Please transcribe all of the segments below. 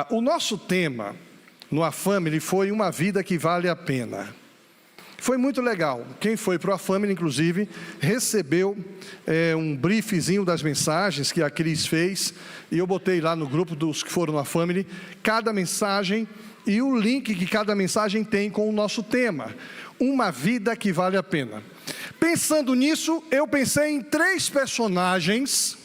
O nosso tema no A-Family foi uma vida que vale a pena. Foi muito legal. Quem foi para o A-Family, inclusive, recebeu um briefzinho das mensagens que a Cris fez, e eu botei lá no grupo dos que foram no A-Family, cada mensagem e o link que cada mensagem tem com o nosso tema, uma vida que vale a pena. Pensando nisso, eu pensei em 3 personagens,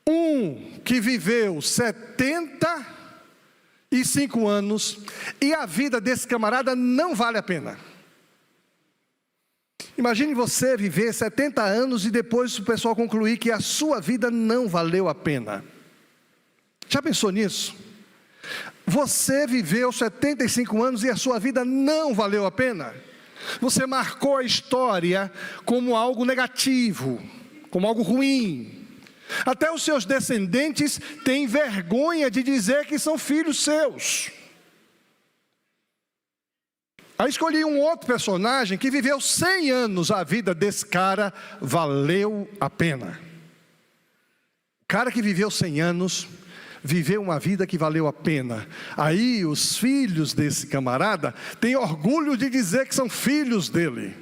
um que viveu 75 anos, e a vida desse camarada não vale a pena. Imagine você viver 70 anos e depois o pessoal concluir que a sua vida não valeu a pena. Já pensou nisso? Você viveu 75 anos e a sua vida não valeu a pena. Você marcou a história como algo negativo, como algo ruim. Até os seus descendentes têm vergonha de dizer que são filhos seus. Aí escolhi um outro personagem que viveu 100 anos. A vida desse cara valeu a pena. O cara que viveu 100 anos, viveu uma vida que valeu a pena. Aí os filhos desse camarada têm orgulho de dizer que são filhos dele.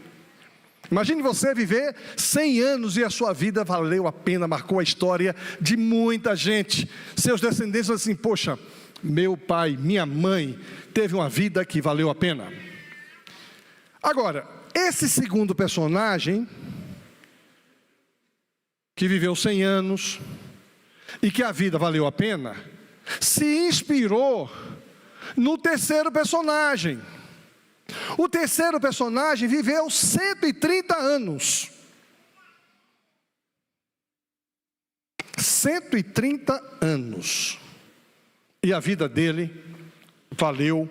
Imagine você viver 100 anos e a sua vida valeu a pena, marcou a história de muita gente. Seus descendentes vão assim: poxa, meu pai, minha mãe teve uma vida que valeu a pena. Agora, esse segundo personagem, que viveu 100 anos e que a vida valeu a pena, se inspirou no terceiro personagem. O terceiro personagem viveu 130 anos. 130 anos. E a vida dele valeu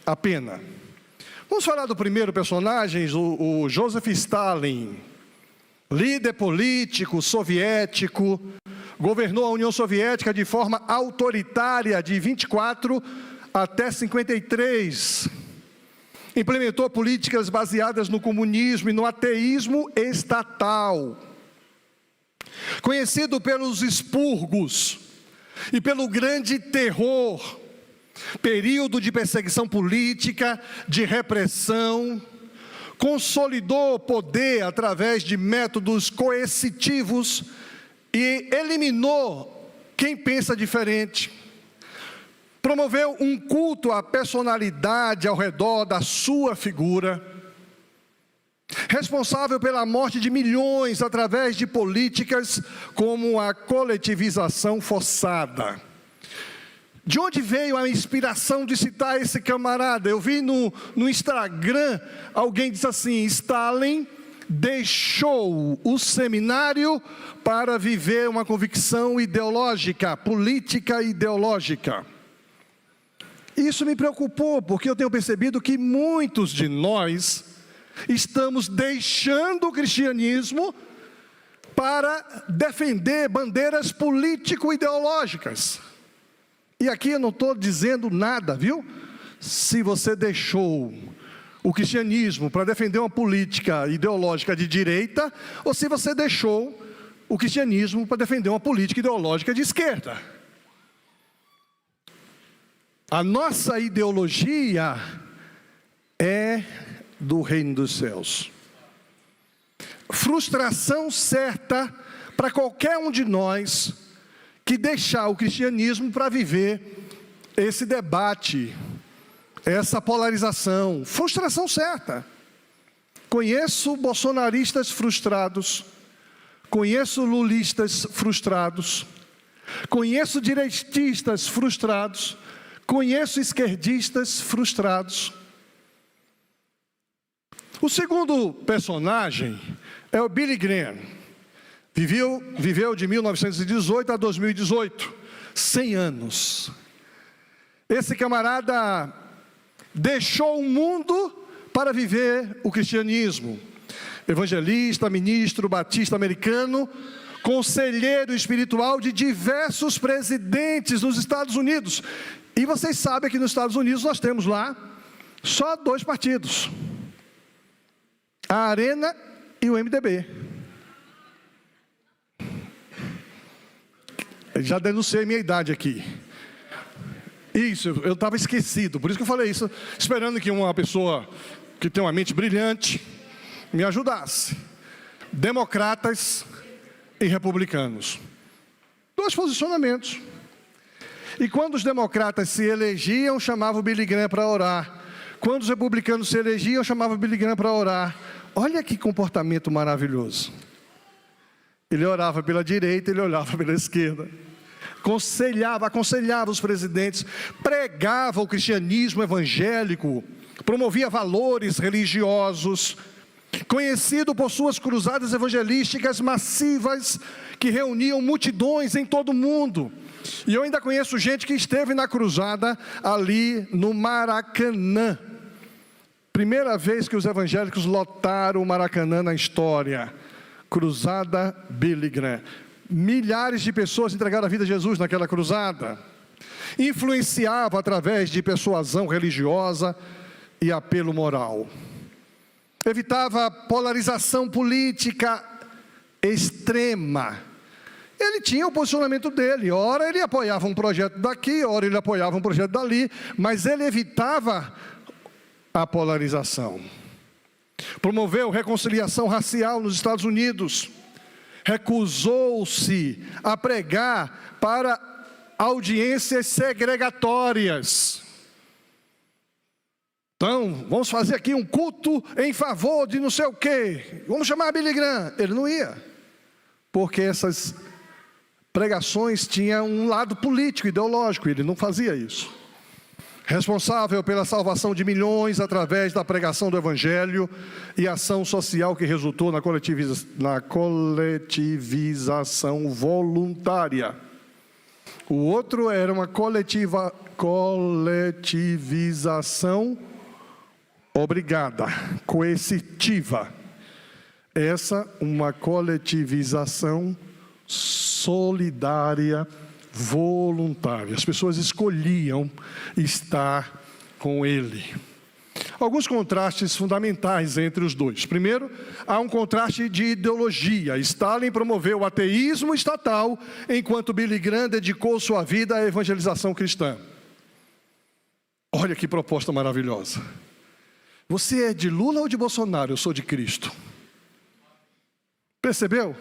a pena. Vamos falar do primeiro personagem, o Joseph Stalin. Líder político soviético, governou a União Soviética de forma autoritária de 24 até 53. Implementou políticas baseadas no comunismo e no ateísmo estatal. Conhecido pelos expurgos e pelo grande terror, período de perseguição política, de repressão, consolidou poder através de métodos coercitivos e eliminou quem pensa diferente. Promoveu um culto à personalidade ao redor da sua figura, responsável pela morte de milhões através de políticas como a coletivização forçada. De onde veio a inspiração de citar esse camarada? Eu vi no Instagram, alguém disse assim: Stalin deixou o seminário para viver uma convicção ideológica, política ideológica. Isso me preocupou, porque eu tenho percebido que muitos de nós estamos deixando o cristianismo para defender bandeiras político-ideológicas. E aqui eu não estou dizendo nada, viu? Se você deixou o cristianismo para defender uma política ideológica de direita, ou se você deixou o cristianismo para defender uma política ideológica de esquerda. A nossa ideologia é do reino dos céus. Frustração certa para qualquer um de nós que deixar o cristianismo para viver esse debate, essa polarização. Frustração certa. Conheço bolsonaristas frustrados, conheço lulistas frustrados, conheço direitistas frustrados, conheço esquerdistas frustrados. O segundo personagem é o Billy Graham. Viveu de 1918 a 2018, 100 anos. Esse camarada deixou o mundo para viver o cristianismo. Evangelista, ministro batista americano, conselheiro espiritual de diversos presidentes nos Estados Unidos. E vocês sabem que nos Estados Unidos nós temos lá só 2 partidos: a Arena e o MDB. Já denunciei minha idade aqui. Isso, eu estava esquecido, por isso que eu falei isso, esperando que uma pessoa que tem uma mente brilhante me ajudasse. Democratas e republicanos. 2 posicionamentos. E quando os democratas se elegiam, chamavam o Billy Graham para orar. Quando os republicanos se elegiam, chamavam o Billy Graham para orar. Olha que comportamento maravilhoso. Ele orava pela direita, ele olhava pela esquerda. Aconselhava os presidentes, pregava o cristianismo evangélico, promovia valores religiosos, conhecido por suas cruzadas evangelísticas massivas, que reuniam multidões em todo o mundo. E eu ainda conheço gente que esteve na cruzada ali no Maracanã. Primeira vez que os evangélicos lotaram o Maracanã na história. Cruzada Billy Graham. Milhares de pessoas entregaram a vida a Jesus naquela cruzada. Influenciava através de persuasão religiosa e apelo moral. Evitava polarização política extrema. Ele tinha o posicionamento dele. Ora ele apoiava um projeto daqui, ora ele apoiava um projeto dali, mas ele evitava a polarização. Promoveu reconciliação racial nos Estados Unidos. Recusou-se a pregar para audiências segregatórias. Então, vamos fazer aqui um culto em favor de não sei o quê. Vamos chamar Billy Graham. Ele não ia, porque essas pregações tinham um lado político, ideológico. Ele não fazia isso. Responsável pela salvação de milhões através da pregação do Evangelho e ação social que resultou na coletivização voluntária. O outro era uma coletivização obrigada, coercitiva. Essa, uma coletivização solidária, voluntária. As pessoas escolhiam estar com ele. Alguns contrastes fundamentais entre os dois. Primeiro, há um contraste de ideologia. Stalin promoveu o ateísmo estatal, enquanto Billy Graham dedicou sua vida à evangelização cristã. Olha que proposta maravilhosa. Você é de Lula ou de Bolsonaro? Eu sou de Cristo. Percebeu?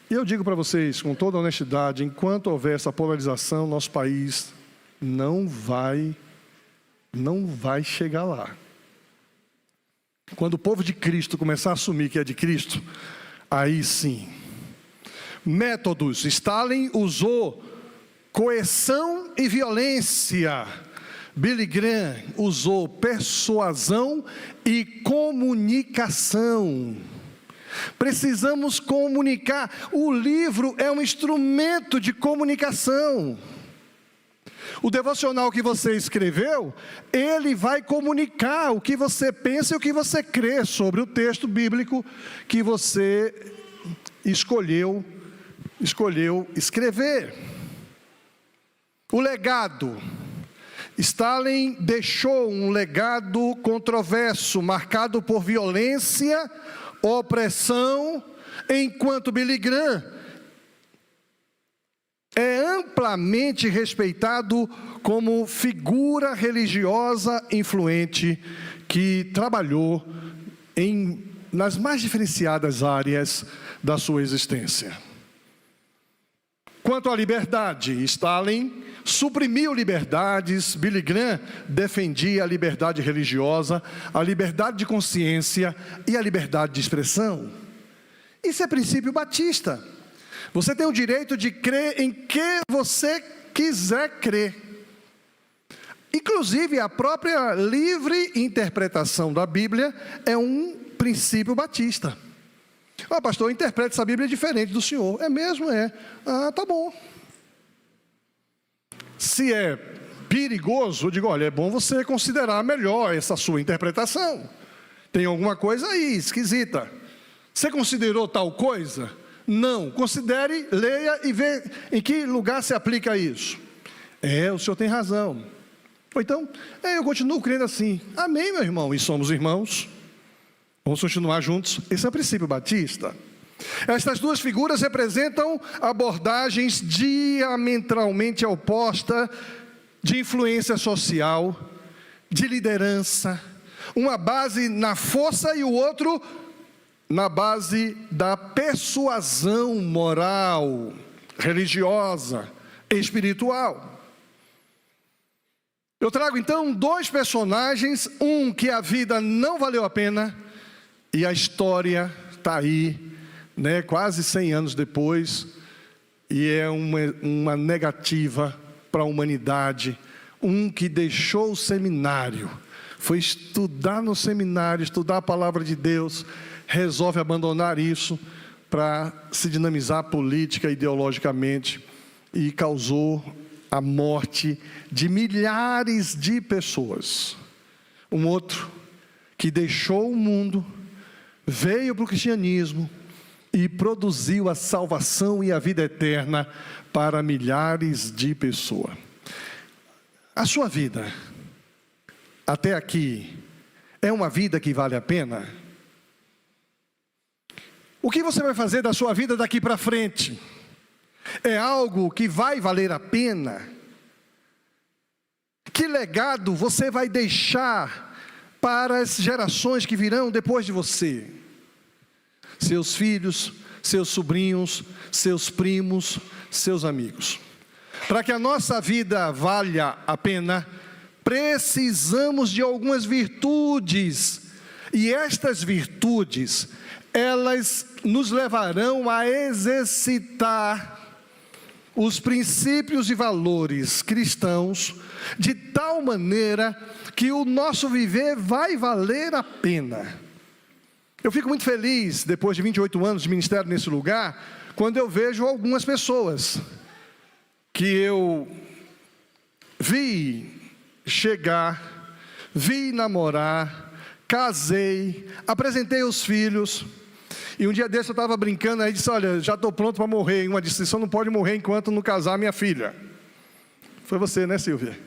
E eu digo para vocês, com toda honestidade, enquanto houver essa polarização, nosso país não vai chegar lá. Quando o povo de Cristo começar a assumir que é de Cristo, aí sim. Métodos. Stalin usou coerção e violência. Billy Graham usou persuasão e comunicação. Precisamos comunicar. O livro é um instrumento de comunicação. O devocional que você escreveu, ele vai comunicar o que você pensa e o que você crê sobre o texto bíblico que você escolheu escrever. O legado. Stalin deixou um legado controverso, marcado por violência, opressão, enquanto Billy Graham é amplamente respeitado como figura religiosa influente que trabalhou nas mais diferenciadas áreas da sua existência. Quanto à liberdade, Stalin suprimiu liberdades, Billy Graham defendia a liberdade religiosa, a liberdade de consciência e a liberdade de expressão. Isso é princípio batista. Você tem o direito de crer em que você quiser crer. Inclusive, a própria livre interpretação da Bíblia é um princípio batista. Pastor, eu interpreto essa Bíblia diferente do senhor. É mesmo? É. Tá bom. Se é perigoso, eu digo, olha, é bom você considerar melhor essa sua interpretação. Tem alguma coisa aí esquisita. Você considerou tal coisa? Não. Considere, leia e vê em que lugar se aplica isso. O senhor tem razão. Ou então, eu continuo crendo assim. Amém, meu irmão, e somos irmãos. Vamos continuar juntos. Esse é o princípio batista. Estas duas figuras representam abordagens diametralmente opostas de influência social, de liderança, uma base na força e o outro na base da persuasão moral, religiosa, espiritual. Eu trago então dois personagens, um que a vida não valeu a pena, e a história está aí, né, quase 100 anos depois, e é uma negativa para a humanidade. Um que deixou o seminário, foi estudar no seminário, estudar a palavra de Deus, resolve abandonar isso para se dinamizar política, ideologicamente, e causou a morte de milhares de pessoas. Um outro que deixou o mundo, veio para o cristianismo e produziu a salvação e a vida eterna para milhares de pessoas. A sua vida, até aqui, é uma vida que vale a pena? O que você vai fazer da sua vida daqui para frente? É algo que vai valer a pena? Que legado você vai deixar para as gerações que virão depois de você? Seus filhos, seus sobrinhos, seus primos, seus amigos. Para que a nossa vida valha a pena, precisamos de algumas virtudes. E estas virtudes, elas nos levarão a exercitar os princípios e valores cristãos de tal maneira que o nosso viver vai valer a pena. Eu fico muito feliz, depois de 28 anos de ministério nesse lugar, quando eu vejo algumas pessoas que eu vi chegar, vi namorar, casei, apresentei os filhos. E um dia desse eu estava brincando, aí disse, olha, já estou pronto para morrer. E uma disse, você não pode morrer enquanto não casar minha filha. Foi você, né, Silvia?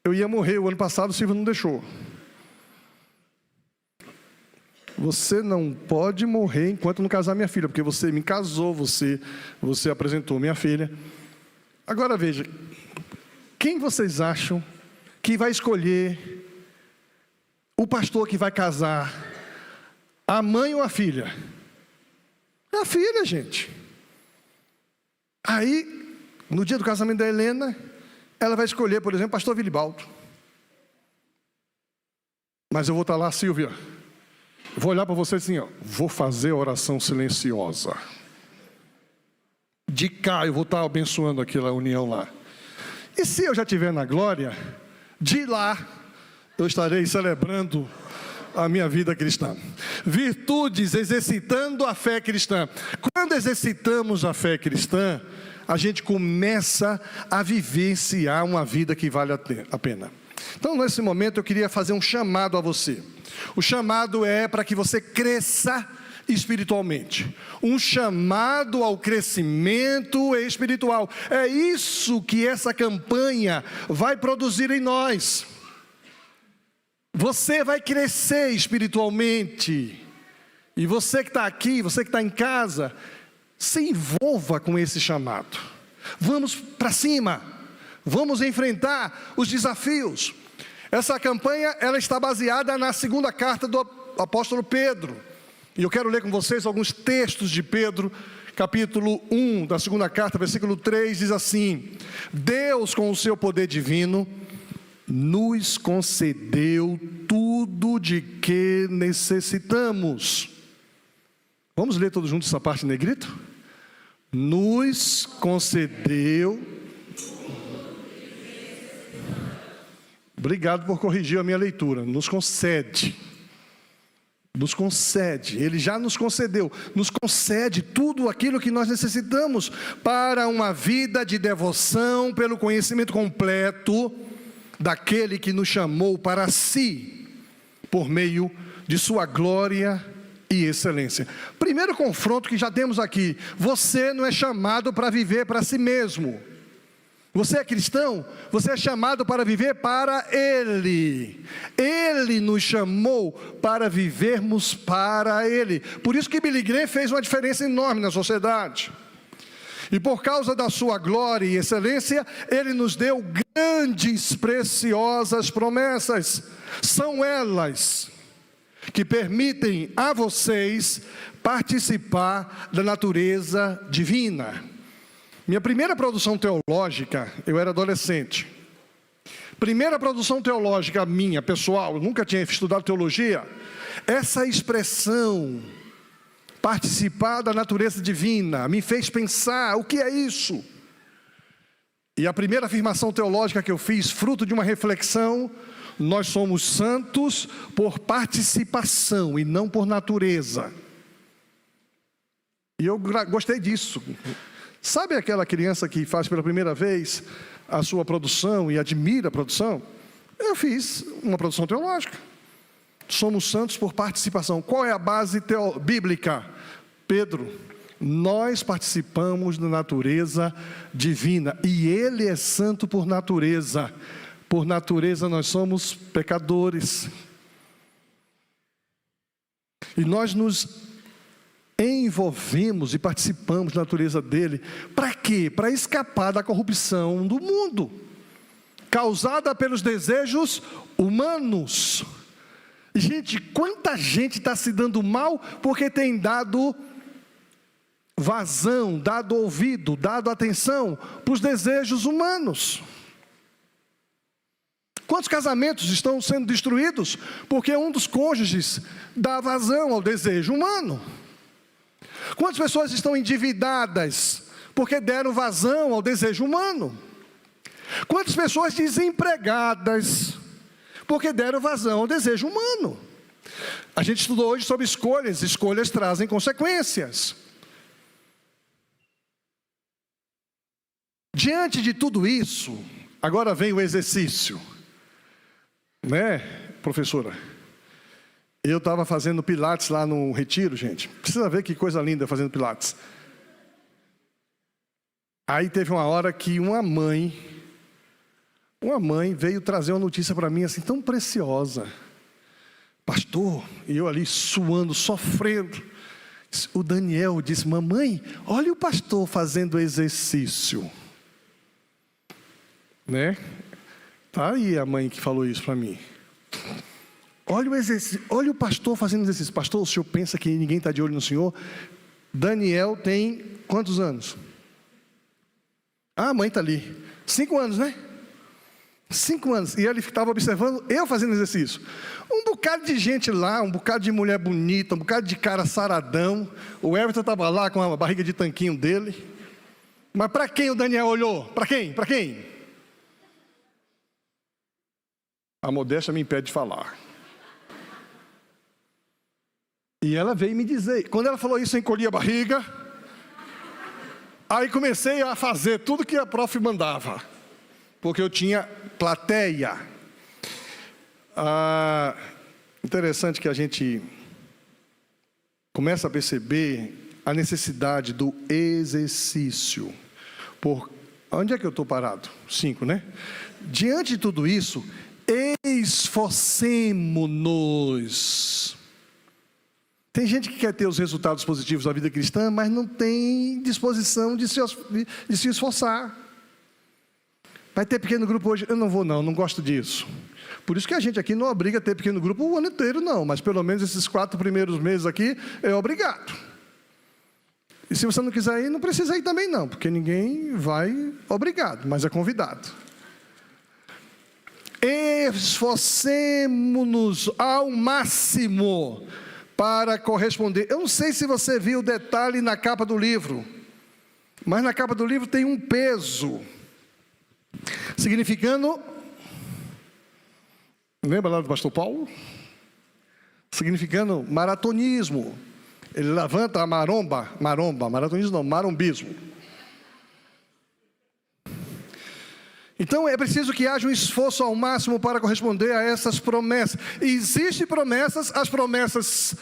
Eu ia morrer o ano passado, o Silvia não deixou. Você não pode morrer enquanto não casar minha filha, porque você me casou, você apresentou minha filha. Agora veja, quem vocês acham que vai escolher o pastor que vai casar? A mãe ou a filha? É a filha, gente. Aí, no dia do casamento da Helena, ela vai escolher, por exemplo, pastor Vilibaldo. Mas eu vou estar lá, Silvia. Eu vou olhar para você assim, ó, vou fazer a oração silenciosa. De cá eu vou estar abençoando aquela união lá. E se eu já estiver na glória, de lá eu estarei celebrando a minha vida cristã. Virtudes, exercitando a fé cristã. Quando exercitamos a fé cristã, a gente começa a vivenciar uma vida que vale a pena. Então, nesse momento, eu queria fazer um chamado a você. O chamado é para que você cresça espiritualmente. Um chamado ao crescimento espiritual. É isso que essa campanha vai produzir em nós. Você vai crescer espiritualmente. E você que está aqui, você que está em casa, se envolva com esse chamado. Vamos para cima. Vamos enfrentar os desafios. Essa campanha, ela está baseada na segunda carta do apóstolo Pedro. E eu quero ler com vocês alguns textos de Pedro, capítulo 1 da segunda carta, versículo 3, diz assim: Deus, com o seu poder divino, nos concedeu tudo de que necessitamos. Vamos ler todos juntos essa parte em negrito? Nos concedeu. Obrigado por corrigir a minha leitura. Nos concede. Nos concede. Ele já nos concedeu. Nos concede tudo aquilo que nós necessitamos para uma vida de devoção pelo conhecimento completo daquele que nos chamou para si, por meio de sua glória e excelência. Primeiro confronto que já temos aqui: você não é chamado para viver para si mesmo. Você é cristão, você é chamado para viver para Ele. Ele nos chamou para vivermos para Ele. Por isso que Billy Graham fez uma diferença enorme na sociedade. E por causa da sua glória e excelência, Ele nos deu grandes, preciosas promessas. São elas que permitem a vocês participar da natureza divina. Minha primeira produção teológica, eu era adolescente. Primeira produção teológica minha, pessoal, eu nunca tinha estudado teologia. Essa expressão, participar da natureza divina, me fez pensar, o que é isso? E a primeira afirmação teológica que eu fiz, fruto de uma reflexão: nós somos santos por participação e não por natureza. E eu gostei disso. Sabe aquela criança que faz pela primeira vez a sua produção e admira a produção? Eu fiz uma produção teológica. Somos santos por participação. Qual é a base bíblica? Pedro, nós participamos da natureza divina e Ele é santo por natureza. Por natureza nós somos pecadores. E nós nos envolvemos e participamos da natureza dele. Para quê? Para escapar da corrupção do mundo, causada pelos desejos humanos. Gente, quanta gente está se dando mal porque tem dado vazão, dado ouvido, dado atenção para os desejos humanos. Quantos casamentos estão sendo destruídos porque um dos cônjuges dá vazão ao desejo humano? Quantas pessoas estão endividadas porque deram vazão ao desejo humano? Quantas pessoas desempregadas porque deram vazão ao desejo humano? A gente estudou hoje sobre escolhas. Escolhas trazem consequências. Diante de tudo isso, agora vem o exercício. Né, professora? Eu estava fazendo pilates lá no retiro, gente. Precisa ver que coisa linda fazendo pilates. Aí teve uma hora que uma mãe veio trazer uma notícia para mim assim, tão preciosa. Pastor, e eu ali suando, sofrendo. O Daniel disse: mamãe, olha o pastor fazendo exercício. Né? Tá aí a mãe que falou isso para mim. Olha o exercício, olha o pastor fazendo exercício. Pastor, o senhor pensa que ninguém está de olho no senhor? Daniel tem quantos anos? Ah, a mãe está ali. 5 anos, né? 5 anos. E ele estava observando eu fazendo exercício. Um bocado de gente lá, um bocado de mulher bonita, um bocado de cara saradão. O Everton estava lá com a barriga de tanquinho dele. Mas para quem o Daniel olhou? Para quem? Para quem? A modéstia me impede de falar. E ela veio me dizer, quando ela falou isso, eu encolhi a barriga. Aí comecei a fazer tudo que a prof mandava, porque eu tinha plateia. Interessante que a gente começa a perceber a necessidade do exercício. Onde é que eu estou parado? 5, né? Diante de tudo isso, esforcemo-nos. Tem gente que quer ter os resultados positivos da vida cristã, mas não tem disposição de se esforçar. Vai ter pequeno grupo hoje? Eu não vou não gosto disso. Por isso que a gente aqui não obriga a ter pequeno grupo o ano inteiro não, mas pelo menos esses 4 primeiros meses aqui é obrigado. E se você não quiser ir, não precisa ir também não, porque ninguém vai obrigado, mas é convidado. Esforcemo-nos ao máximo para corresponder. Eu não sei se você viu o detalhe na capa do livro, mas na capa do livro tem um peso, significando, lembra lá do pastor Paulo? Significando maratonismo. Ele levanta a maratonismo não, marombismo. Então é preciso que haja um esforço ao máximo para corresponder a essas promessas. Existem promessas, as promessas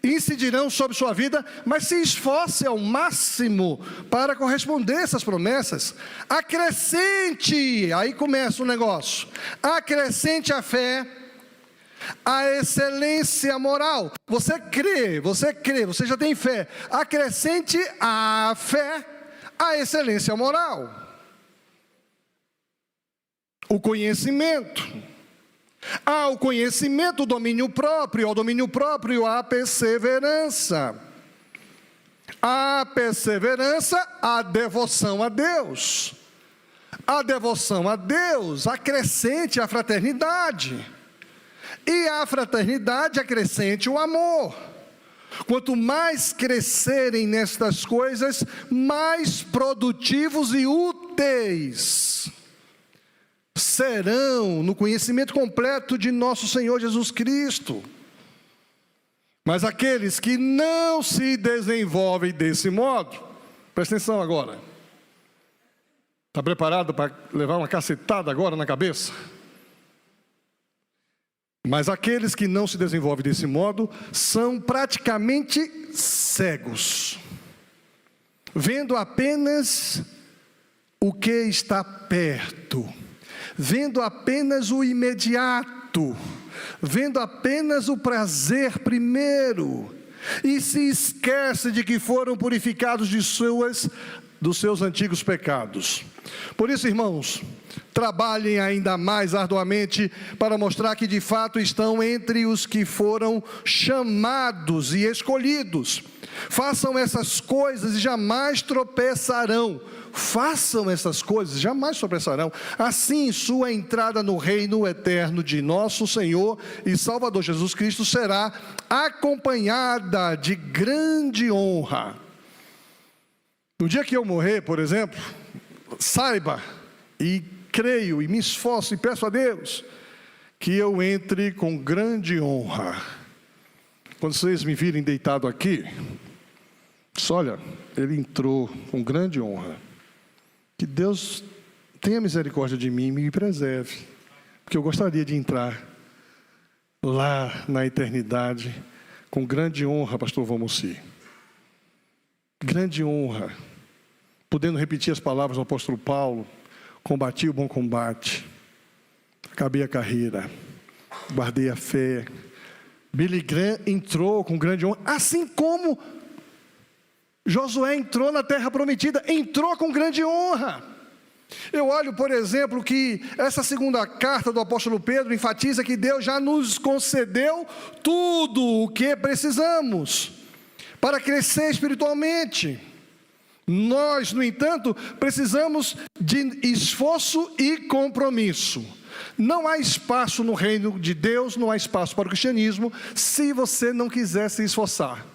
incidirão sobre sua vida, mas se esforce ao máximo para corresponder a essas promessas. Acrescente, aí começa o negócio, acrescente a fé, a excelência moral. Você crê, você já tem fé. Acrescente a fé, a excelência moral, o conhecimento. Ao conhecimento, o domínio próprio, ao domínio próprio, a perseverança. A perseverança, a devoção a Deus. A devoção a Deus acrescente a fraternidade. E a fraternidade acrescente o amor. Quanto mais crescerem nestas coisas, mais produtivos e úteis serão no conhecimento completo de nosso Senhor Jesus Cristo. Mas aqueles que não se desenvolvem desse modo, presta atenção agora. Está preparado para levar uma cacetada agora na cabeça? Mas aqueles que não se desenvolvem desse modo são praticamente cegos, vendo apenas o que está perto, vendo apenas o imediato, vendo apenas o prazer primeiro, e se esquece de que foram purificados dos seus antigos pecados. Por isso, irmãos, trabalhem ainda mais arduamente para mostrar que de fato estão entre os que foram chamados e escolhidos. Façam essas coisas e jamais tropeçarão. Façam essas coisas, jamais tropeçarão. Assim, sua entrada no reino eterno de nosso Senhor e Salvador Jesus Cristo será acompanhada de grande honra. No dia que eu morrer, por exemplo, saiba, e creio, e me esforço, e peço a Deus, que eu entre com grande honra. Quando vocês me virem deitado aqui, olha, ele entrou com grande honra. Que Deus tenha misericórdia de mim e me preserve, porque eu gostaria de entrar lá na eternidade com grande honra, pastor Valmoci. Grande honra, podendo repetir as palavras do apóstolo Paulo: combati o bom combate, acabei a carreira, guardei a fé. Billy Graham entrou com grande honra, assim como Josué entrou na terra prometida, entrou com grande honra. Eu olho, por exemplo, que essa segunda carta do apóstolo Pedro enfatiza que Deus já nos concedeu tudo o que precisamos para crescer espiritualmente. Nós, no entanto, precisamos de esforço e compromisso. Não há espaço no reino de Deus, não há espaço para o cristianismo, se você não quiser se esforçar.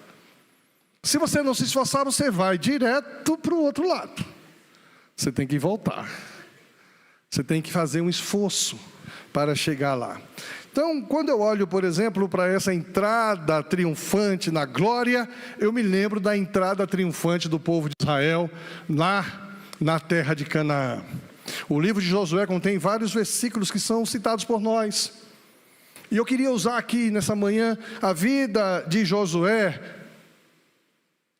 Se você não se esforçar, você vai direto para o outro lado. Você tem que voltar. Você tem que fazer um esforço para chegar lá. Então, quando eu olho, por exemplo, para essa entrada triunfante na glória, eu me lembro da entrada triunfante do povo de Israel lá na terra de Canaã. O livro de Josué contém vários versículos que são citados por nós. E eu queria usar aqui nessa manhã a vida de Josué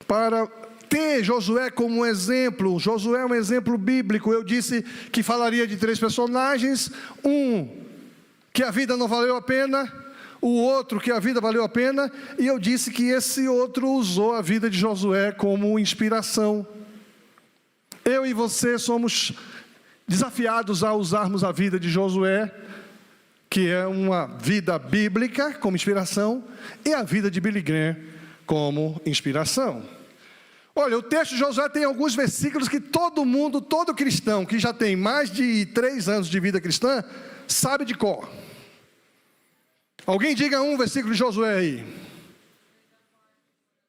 para ter Josué como um exemplo. Josué é um exemplo bíblico. Eu disse que falaria de 3 personagens: um que a vida não valeu a pena, o outro que a vida valeu a pena, e eu disse que esse outro usou a vida de Josué como inspiração. Eu e você somos desafiados a usarmos a vida de Josué, que é uma vida bíblica como inspiração, e a vida de Billy Graham como inspiração. Olha, o texto de Josué tem alguns versículos que todo mundo, todo cristão que já tem mais de 3 anos de vida cristã, sabe de cor. Alguém diga um versículo de Josué aí.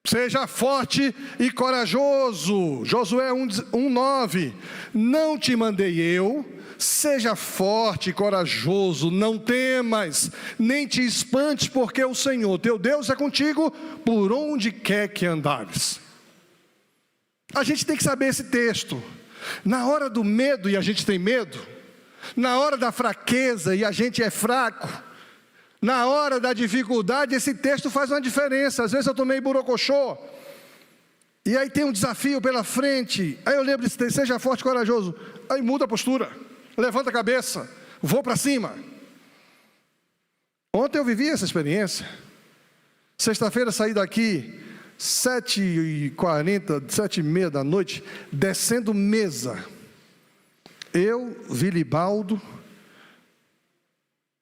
Seja forte e corajoso. Josué 1:9. Não te mandei eu? Seja forte e corajoso, não temas, nem te espantes, porque o Senhor teu Deus é contigo por onde quer que andares. A gente tem que saber esse texto. Na hora do medo, e a gente tem medo, na hora da fraqueza, e a gente é fraco, na hora da dificuldade, esse texto faz uma diferença. Às vezes eu tomei borocochô, e aí tem um desafio pela frente, aí eu lembro desse texto: seja forte e corajoso. Aí muda a postura, levanta a cabeça, vou para cima. Ontem eu vivi essa experiência. Sexta-feira saí daqui 7h40, 7h30 da noite, descendo mesa. Eu, Vilibaldo,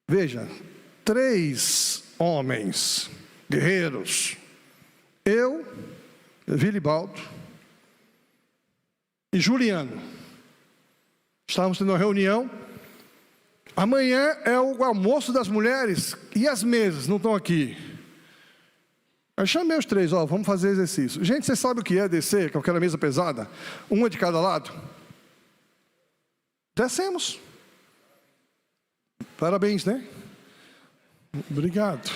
veja, 3 homens, guerreiros. Eu, Vilibaldo e Juliano. Estávamos tendo uma reunião. Amanhã é o almoço das mulheres e as mesas não estão aqui. Eu chamei os 3, vamos fazer exercício. Gente, você sabe o que é descer com aquela mesa pesada? Uma de cada lado? Descemos. Parabéns, né? Obrigado.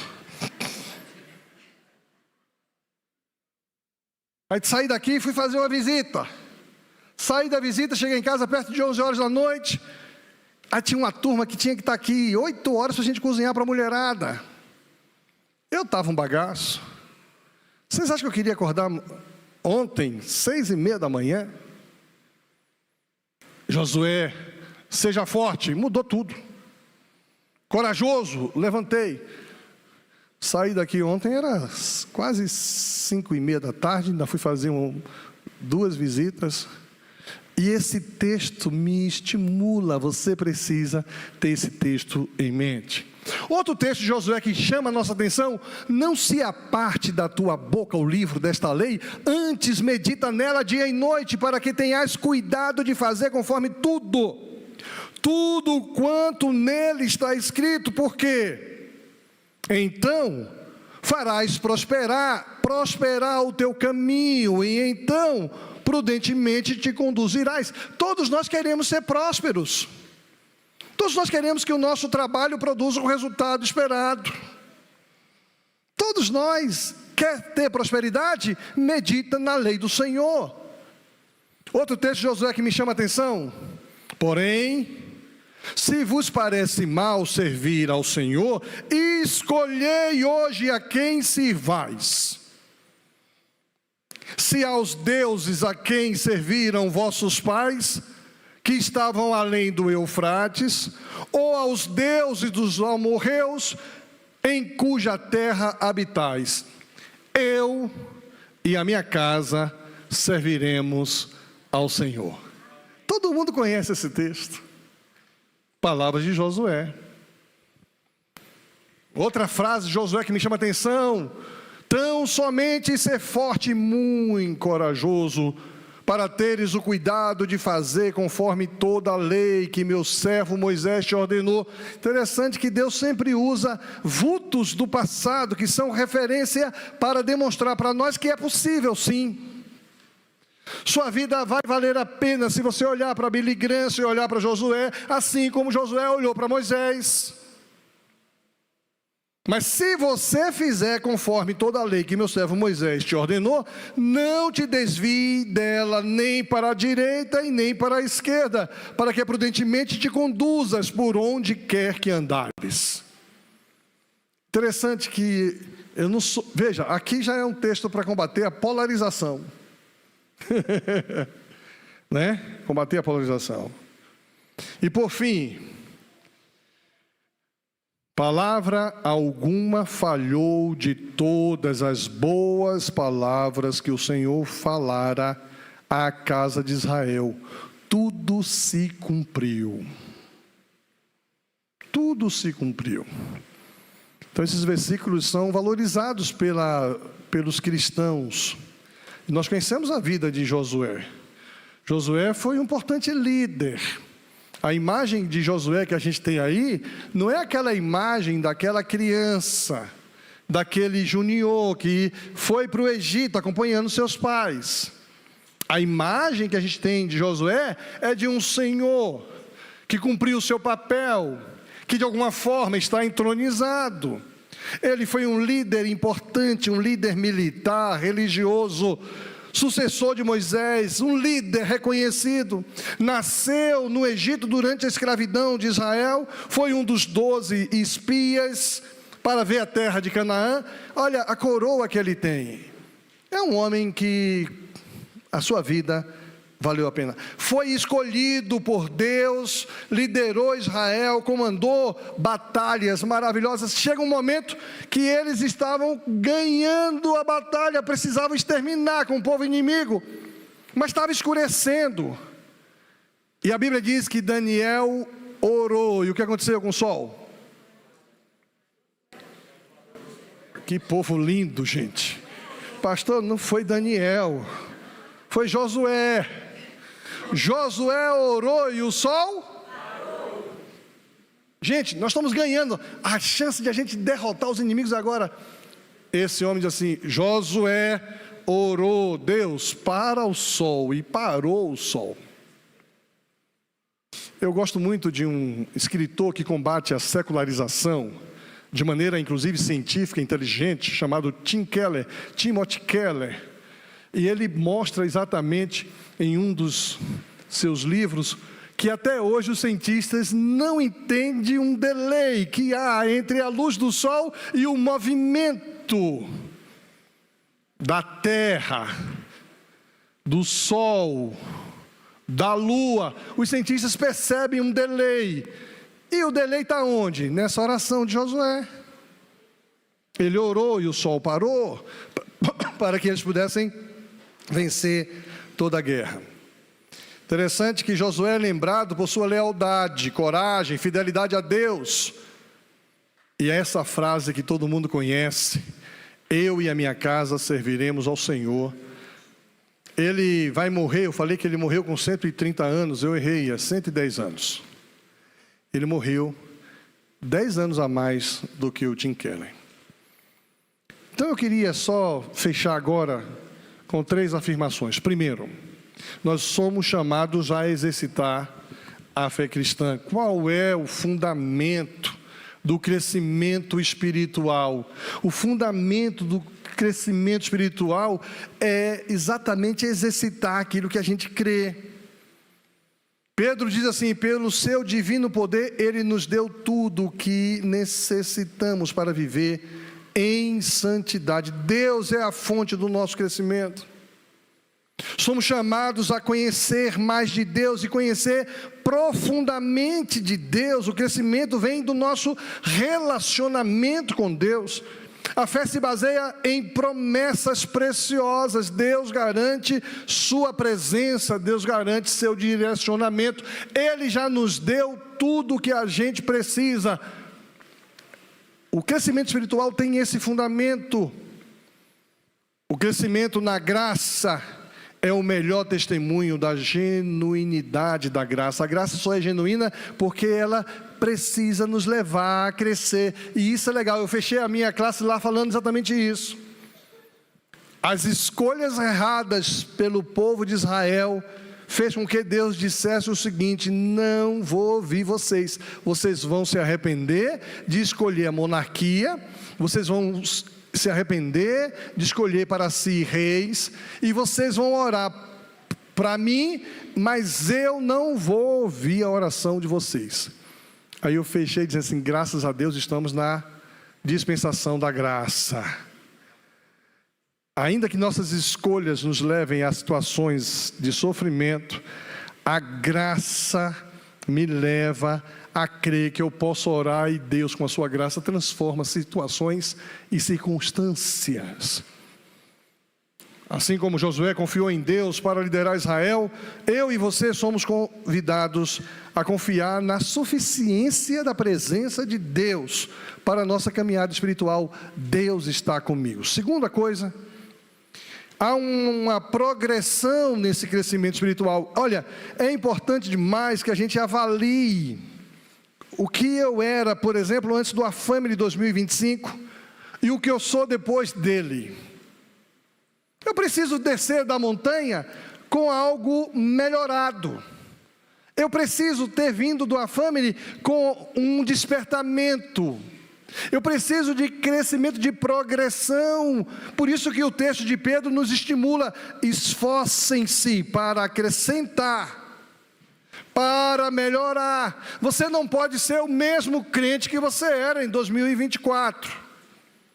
Aí saí daqui e fui fazer uma visita. Saí da visita, cheguei em casa perto de 11 horas da noite. Aí tinha uma turma que tinha que estar aqui 8 horas para a gente cozinhar para a mulherada. Eu estava um bagaço. Vocês acham que eu queria acordar ontem, 6h30 da manhã? Josué, seja forte, mudou tudo. Corajoso, levantei. Saí daqui ontem, era quase 5h30 da tarde, ainda fui fazer 2 visitas. E esse texto me estimula, você precisa ter esse texto em mente. Outro texto de Josué que chama a nossa atenção: não se aparte da tua boca o livro desta lei, antes medita nela dia e noite, para que tenhas cuidado de fazer conforme tudo quanto nele está escrito, porque então farás prosperar o teu caminho, e então prudentemente te conduzirás. Todos nós queremos ser prósperos. Todos nós queremos que o nosso trabalho produza o resultado esperado. Todos nós, quer ter prosperidade, medita na lei do Senhor. Outro texto de Josué que me chama a atenção: porém, se vos parece mal servir ao Senhor, escolhei hoje a quem sirvais. Se aos deuses a quem serviram vossos pais, que estavam além do Eufrates, ou aos deuses dos amorreus, em cuja terra habitais, eu e a minha casa serviremos ao Senhor. Todo mundo conhece esse texto. Palavras de Josué. Outra frase de Josué que me chama a atenção: tão somente ser forte e muito corajoso, para teres o cuidado de fazer conforme toda a lei que meu servo Moisés te ordenou. Interessante que Deus sempre usa vultos do passado, que são referência para demonstrar para nós que é possível sim. Sua vida vai valer a pena se você olhar para Billy Graham e olhar para Josué, assim como Josué olhou para Moisés. Mas se você fizer conforme toda a lei que meu servo Moisés te ordenou, não te desvie dela nem para a direita e nem para a esquerda, para que prudentemente te conduzas por onde quer que andares. Interessante que eu não sou... Veja, aqui já é um texto para combater a polarização. Né? Combater a polarização. E por fim, palavra alguma falhou de todas as boas palavras que o Senhor falara à casa de Israel. Tudo se cumpriu. Tudo se cumpriu. Então esses versículos são valorizados pelos cristãos. Nós conhecemos a vida de Josué. Josué foi um importante líder. A imagem de Josué que a gente tem aí, não é aquela imagem daquela criança, daquele junior que foi para o Egito acompanhando seus pais. A imagem que a gente tem de Josué é de um senhor que cumpriu o seu papel, que de alguma forma está entronizado. Ele foi um líder importante, um líder militar, religioso, sucessor de Moisés, um líder reconhecido. Nasceu no Egito durante a escravidão de Israel, foi um dos 12 espias para ver a terra de Canaã. Olha a coroa que ele tem. É um homem que a sua vida valeu a pena. Foi escolhido por Deus, liderou Israel, comandou batalhas maravilhosas. Chega um momento que eles estavam ganhando a batalha, precisavam exterminar com o povo inimigo, mas estava escurecendo. E a Bíblia diz que Daniel orou. E o que aconteceu com o sol? Que povo lindo, gente. Pastor, não foi Daniel, foi Josué. Josué orou e o sol parou. Gente, nós estamos ganhando. A chance de a gente derrotar os inimigos agora. Esse homem diz assim: Josué orou, Deus, para o sol, e parou o sol. Eu gosto muito de um escritor que combate a secularização de maneira inclusive científica, inteligente, chamado Timothy Keller. E ele mostra exatamente em um dos seus livros que até hoje os cientistas não entendem um delay que há entre a luz do sol e o movimento da Terra, do Sol, da Lua. Os cientistas percebem um delay. E o delay está onde? Nessa oração de Josué. Ele orou e o sol parou para que eles pudessem vencer toda a guerra. Interessante que Josué é lembrado por sua lealdade, coragem, fidelidade a Deus. E é essa frase que todo mundo conhece: eu e a minha casa serviremos ao Senhor. Ele vai morrer, eu falei que ele morreu com 130 anos, eu errei, é 110 anos. Ele morreu 10 anos a mais do que o Tim Keller. Então eu queria só fechar agora com 3 afirmações. Primeiro, nós somos chamados a exercitar a fé cristã. Qual é o fundamento do crescimento espiritual? O fundamento do crescimento espiritual é exatamente exercitar aquilo que a gente crê. Pedro diz assim: pelo seu divino poder, Ele nos deu tudo o que necessitamos para viver em santidade. Deus é a fonte do nosso crescimento. Somos chamados a conhecer mais de Deus e conhecer profundamente de Deus. O crescimento vem do nosso relacionamento com Deus. A fé se baseia em promessas preciosas. Deus garante sua presença, Deus garante seu direcionamento. Ele já nos deu tudo o que a gente precisa. O crescimento espiritual tem esse fundamento. O crescimento na graça é o melhor testemunho da genuinidade da graça. A graça só é genuína porque ela precisa nos levar a crescer. E isso é legal. Eu fechei a minha classe lá falando exatamente isso. As escolhas erradas pelo povo de Israel fez com que Deus dissesse o seguinte: não vou ouvir vocês. Vocês vão se arrepender de escolher a monarquia. Vocês vão se arrepender de escolher para si reis, e vocês vão orar para mim, mas eu não vou ouvir a oração de vocês. Aí eu fechei dizendo assim: graças a Deus estamos na dispensação da graça. Ainda que nossas escolhas nos levem a situações de sofrimento, a graça me leva a crer que eu posso orar e Deus, com a sua graça, transforma situações e circunstâncias. Assim como Josué confiou em Deus para liderar Israel, eu e você somos convidados a confiar na suficiência da presença de Deus para a nossa caminhada espiritual. Deus está comigo. Segunda coisa, há uma progressão nesse crescimento espiritual. Olha, é importante demais que a gente avalie o que eu era, por exemplo, antes do AFAME de 2025 e o que eu sou depois dele. Eu preciso descer da montanha com algo melhorado. Eu preciso ter vindo do AFAME com um despertamento. Eu preciso de crescimento, de progressão. Por isso que o texto de Pedro nos estimula: esforcem-se para acrescentar, para melhorar. Você não pode ser o mesmo crente que você era em 2024.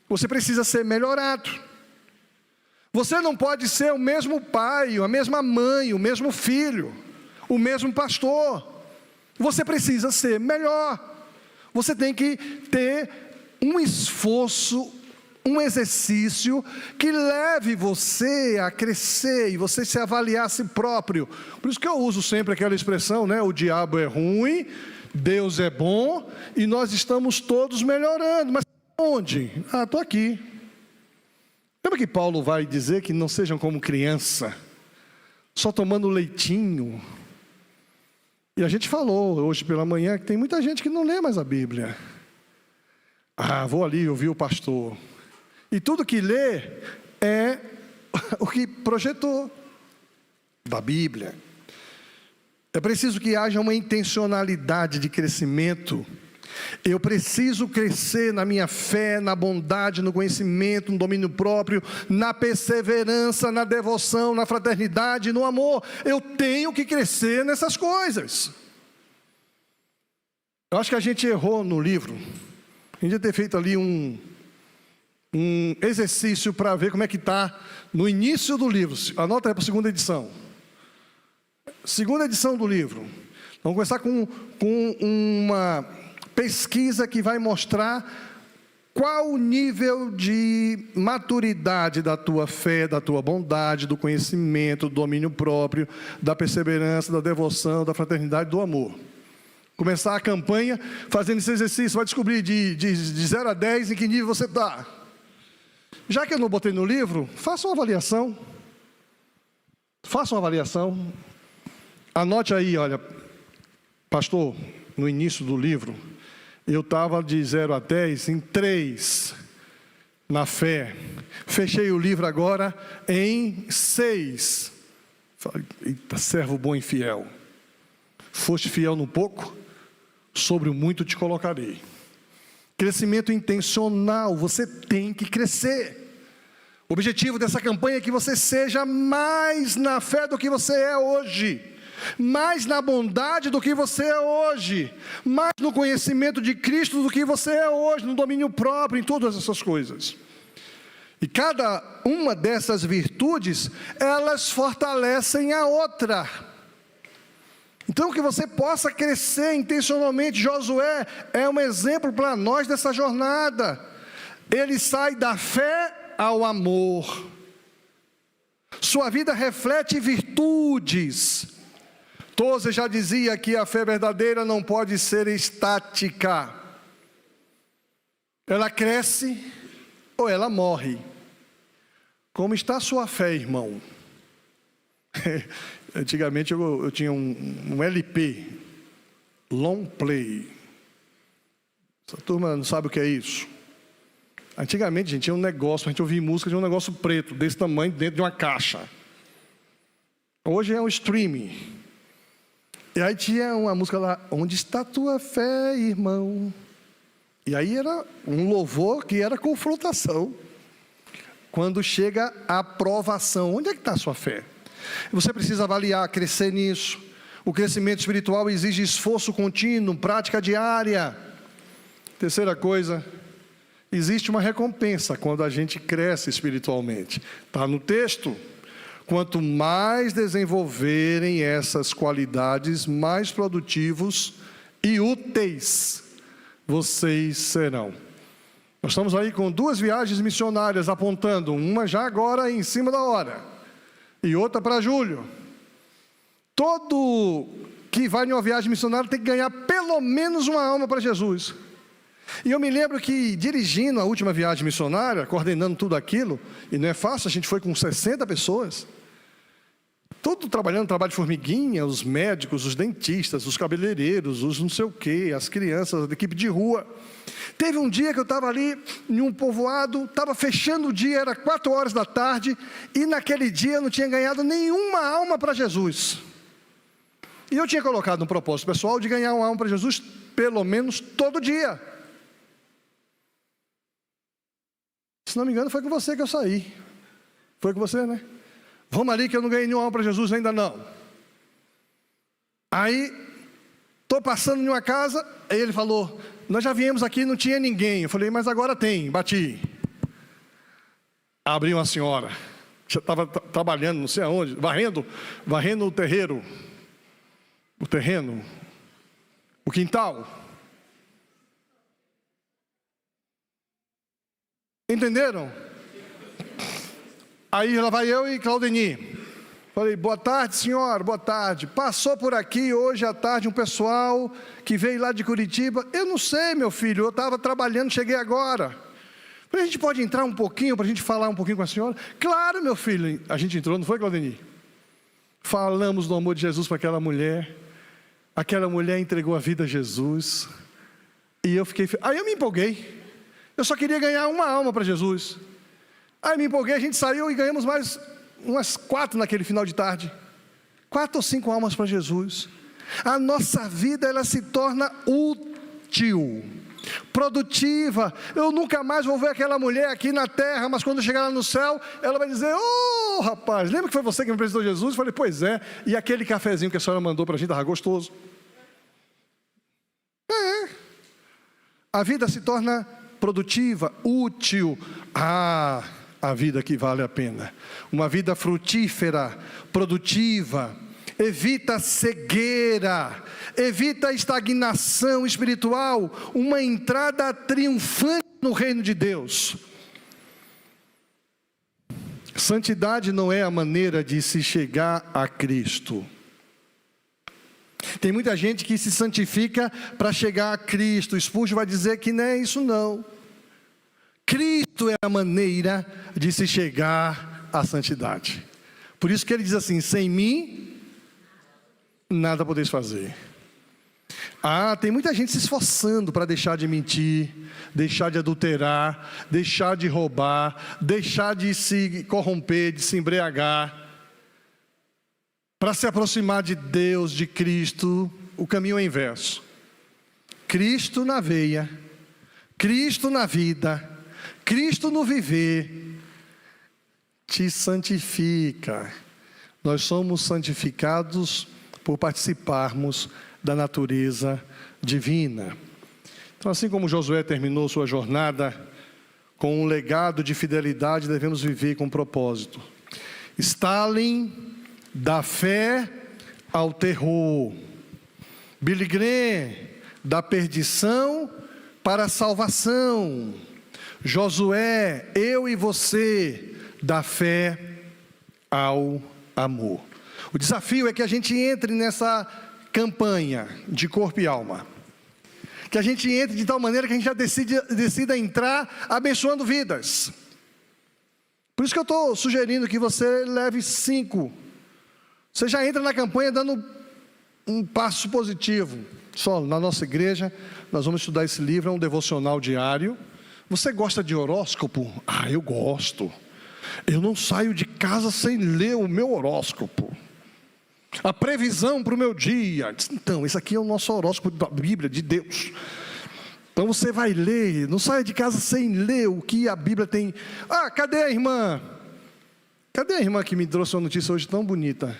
Você precisa ser melhorado. Você não pode ser o mesmo pai, a mesma mãe, o mesmo filho, o mesmo pastor. Você precisa ser melhor. Você tem que ter um esforço, um exercício que leve você a crescer e você se avaliar a si próprio. Por isso que eu uso sempre aquela expressão, né? O diabo é ruim, Deus é bom e nós estamos todos melhorando. Mas onde? Estou aqui. Lembra que Paulo vai dizer que não sejam como criança, só tomando leitinho? E a gente falou hoje pela manhã que tem muita gente que não lê mais a Bíblia. Vou ali ouvir o pastor. E tudo que lê é o que projetou da Bíblia. É preciso que haja uma intencionalidade de crescimento. Eu preciso crescer na minha fé, na bondade, no conhecimento, no domínio próprio, na perseverança, na devoção, na fraternidade, no amor. Eu tenho que crescer nessas coisas. Eu acho que a gente errou no livro. A gente ia ter feito ali um exercício para ver como é que está no início do livro. Anota aí para a segunda edição. Segunda edição do livro. Vamos começar com uma pesquisa que vai mostrar qual o nível de maturidade da tua fé, da tua bondade, do conhecimento, do domínio próprio, da perseverança, da devoção, da fraternidade, do amor. Começar a campanha fazendo esse exercício, vai descobrir de 0 a 10 em que nível você está. Já que eu não botei no livro, faça uma avaliação. Faça uma avaliação. Anote aí, olha, pastor, no início do livro, eu estava de 0 a 10 em 3 na fé. Fechei o livro agora em 6. Falei, eita, servo bom e fiel. Foste fiel no pouco, sobre o muito te colocarei. Crescimento intencional, você tem que crescer. O objetivo dessa campanha é que você seja mais na fé do que você é hoje, mais na bondade do que você é hoje, mais no conhecimento de Cristo do que você é hoje, no domínio próprio, em todas essas coisas. E cada uma dessas virtudes, elas fortalecem a outra. Então que você possa crescer intencionalmente. Josué é um exemplo para nós dessa jornada. Ele sai da fé ao amor. Sua vida reflete virtudes. Tozer já dizia que a fé verdadeira não pode ser estática. Ela cresce ou ela morre. Como está a sua fé, irmão? Antigamente eu tinha um LP, long play. Essa turma não sabe o que é isso. Antigamente, gente, tinha um negócio, a gente ouvia música de um negócio preto, desse tamanho, dentro de uma caixa. Hoje é um streaming. E aí tinha uma música lá, onde está a tua fé, irmão? E aí era um louvor que era confrontação. Quando chega a aprovação, onde é que está a sua fé? Você precisa avaliar, crescer nisso. O crescimento espiritual exige esforço contínuo, prática diária. Terceira coisa, existe uma recompensa quando a gente cresce espiritualmente. Está no texto. Quanto mais desenvolverem essas qualidades, mais produtivos e úteis vocês serão. Nós estamos aí com 2 viagens missionárias apontando, uma já agora em cima da hora, e outra para julho. Todo que vai em uma viagem missionária tem que ganhar pelo menos uma alma para Jesus. E eu me lembro que dirigindo a última viagem missionária, coordenando tudo aquilo, e não é fácil, a gente foi com 60 pessoas, todo trabalhando, trabalho de formiguinha, os médicos, os dentistas, os cabeleireiros, os não sei o quê, as crianças, a equipe de rua. Teve um dia que eu estava ali em um povoado, estava fechando o dia, era 4 horas da tarde, e naquele dia eu não tinha ganhado nenhuma alma para Jesus. E eu tinha colocado um propósito pessoal de ganhar uma alma para Jesus, pelo menos todo dia. Se não me engano, foi com você que eu saí. Foi com você, né? Vamos ali que eu não ganhei nenhuma alma para Jesus ainda não. Aí, estou passando em uma casa, aí ele falou, nós já viemos aqui e não tinha ninguém. Eu falei, mas agora tem, bati. Abriu uma senhora. Já estava trabalhando, não sei aonde, varrendo o terreiro, o terreno, o quintal. Entenderam? Aí lá vai eu e Claudeni. Falei, boa tarde, senhora, boa tarde. Passou por aqui hoje à tarde um pessoal que veio lá de Curitiba. Eu não sei, meu filho, eu estava trabalhando, cheguei agora. Falei, a gente pode entrar um pouquinho, para a gente falar um pouquinho com a senhora? Claro, meu filho. A gente entrou, não foi, Claudeni? Falamos do amor de Jesus para aquela mulher. Aquela mulher entregou a vida a Jesus. E eu fiquei... Aí eu me empolguei. Eu só queria ganhar uma alma para Jesus. Aí me empolguei, a gente saiu e ganhamos mais umas 4 naquele final de tarde. 4 ou 5 almas para Jesus. A nossa vida, ela se torna útil, produtiva. Eu nunca mais vou ver aquela mulher aqui na terra, mas quando chegar lá no céu, ela vai dizer, ô rapaz, lembra que foi você que me apresentou Jesus? Eu falei, pois é, e aquele cafezinho que a senhora mandou para a gente, estava gostoso. A vida se torna produtiva, útil. A vida que vale a pena. Uma vida frutífera, produtiva. Evita cegueira, evita estagnação espiritual, uma entrada triunfante no reino de Deus. Santidade não é a maneira de se chegar a Cristo. Tem muita gente que se santifica para chegar a Cristo. Spurgeon vai dizer que não é isso não. Cristo é a maneira de se chegar à santidade. Por isso que ele diz assim, sem mim, nada podeis fazer. Tem muita gente se esforçando para deixar de mentir, deixar de adulterar, deixar de roubar, deixar de se corromper, de se embriagar. Para se aproximar de Deus, de Cristo, o caminho é o inverso. Cristo na veia, Cristo na vida, Cristo no viver, te santifica. Nós somos santificados por participarmos da natureza divina. Então, assim como Josué terminou sua jornada com um legado de fidelidade, devemos viver com propósito. Stalin, da fé ao terror. Billy Graham, da perdição para a salvação. Josué, eu e você, da fé ao amor. O desafio é que a gente entre nessa campanha de corpo e alma. Que a gente entre de tal maneira que a gente já decida entrar abençoando vidas. Por isso que eu estou sugerindo que você leve 5. Você já entra na campanha dando um passo positivo. Só na nossa igreja, nós vamos estudar esse livro, é um devocional diário. Você gosta de horóscopo? Eu gosto. Eu não saio de casa sem ler o meu horóscopo. A previsão para o meu dia. Então, esse aqui é o nosso horóscopo da Bíblia, de Deus. Então você vai ler, não saia de casa sem ler o que a Bíblia tem. Cadê a irmã? Cadê a irmã que me trouxe uma notícia hoje tão bonita?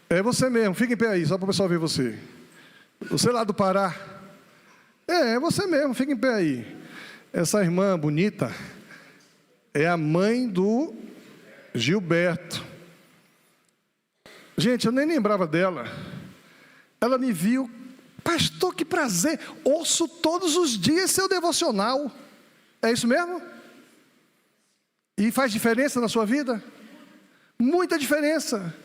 É você mesmo, fica em pé aí, só para o pessoal ver você. Você lá do Pará. É você mesmo, fica em pé aí. Essa irmã bonita é a mãe do Gilberto. Gente, eu nem lembrava dela. Ela me viu, pastor, que prazer, ouço todos os dias seu devocional. É isso mesmo? E faz diferença na sua vida? Muita diferença.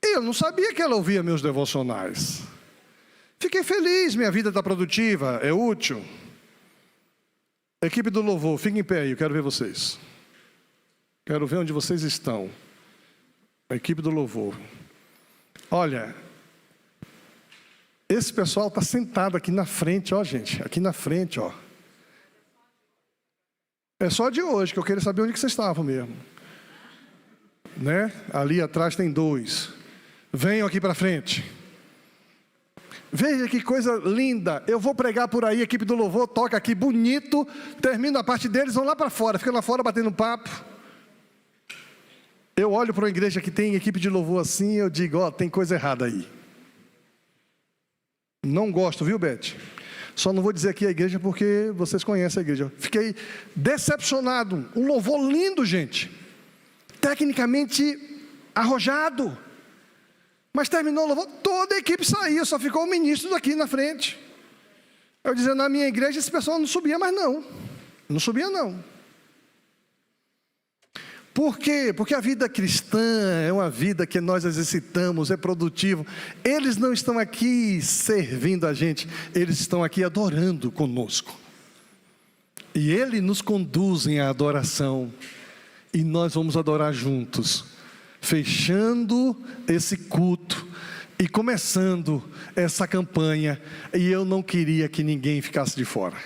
Eu não sabia que ela ouvia meus devocionais. Fiquei feliz, minha vida está produtiva, é útil. Equipe do louvor, fiquem em pé aí, eu quero ver vocês. Quero ver onde vocês estão. A equipe do louvor. Olha, esse pessoal está sentado aqui na frente, ó gente, aqui na frente, ó. É só de hoje que eu queria saber onde que vocês estavam mesmo. Né? Ali atrás tem 2. Venham aqui para frente. Veja que coisa linda. Eu vou pregar por aí, a equipe do louvor toca aqui bonito, termina a parte deles, vão lá para fora, ficam lá fora batendo papo. Eu olho para uma igreja que tem equipe de louvor assim, eu digo, tem coisa errada aí. Não gosto, viu, Beth? Só não vou dizer aqui a igreja porque vocês conhecem a igreja. Fiquei decepcionado. Um louvor lindo, gente. tecnicamente arrojado. Mas terminou o louvor, toda a equipe saiu, só ficou o ministro daqui na frente. Eu dizendo, na minha igreja esse pessoal não subia mais não. Não subia não. Por quê? Porque a vida cristã é uma vida que nós exercitamos, é produtivo. Eles não estão aqui servindo a gente, eles estão aqui adorando conosco. E Ele nos conduz em adoração. E nós vamos adorar juntos, fechando esse culto e começando essa campanha. E eu não queria que ninguém ficasse de fora.